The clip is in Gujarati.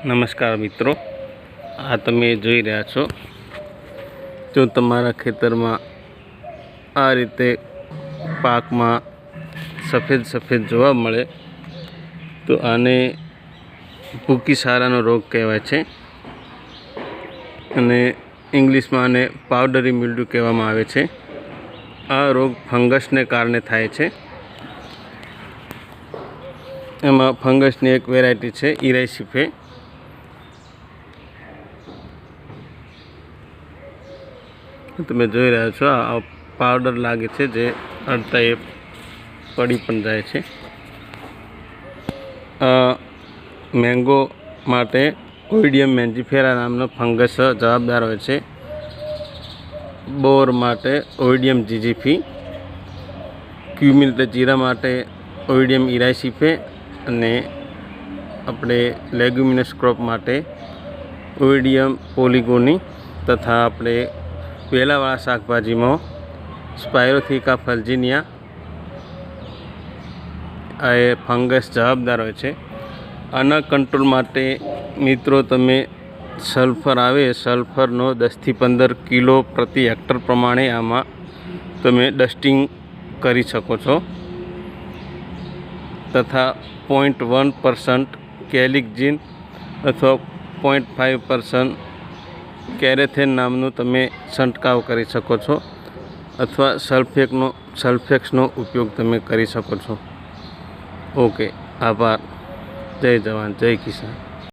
નમસ્કાર મિત્રો, આ તમે જોઈ રહ્યા છો, જો તમારા ખેતરમાં આ રીતે પાકમાં સફેદ જોવા મળે તો આને ભૂકીસારાનો રોગ કહેવાય છે અને ઇંગ્લિશમાં આને પાવડરી મિલ્ડ્યુ કહેવામાં આવે છે। આ રોગ ફંગસને કારણે થાય છે। એમાં ફંગસની એક વેરાયટી છે ઇરાઇસિફે। તમે જોઈ રહ્યા છો, આ પાવડર લાગે છે જે અડધા એ પડી પણ જાય છે। મેંગો માટે ઓઇડિયમ મેન્જીફેરા નામનો ફંગસ જવાબદાર હોય છે। બોર માટે ઓઇડિયમ જીજીફી, ક્યુમિન એટલે જીરા માટે ઓઇડિયમ ઇરાઇસિફે અને આપણે લેગ્યુમિનસ ક્રોપ માટે ઓઇડિયમ પોલિગોની તથા આપણે વેલાવાળા શાકભાજીમાં સ્પાયરોથિકા ફલ્જીનિયા આ એ ફંગસ જવાબદાર હોય છે। આના કંટ્રોલ માટે મિત્રો તમે સલ્ફર આવે, સલ્ફરનો 10 થી 15 કિલો પ્રતિ હેક્ટર પ્રમાણે આમાં તમે ડસ્ટિંગ કરી શકો છો તથા 0.1% કેલિકજીન અથવા 0.5% કેરેથેન નામનું તમે છંટકાવ કરી શકો છો અથવા સલ્ફેક્સનો ઉપયોગ તમે કરી શકો છો। ઓકે, આભાર। જય જવાન, જય કિસાન।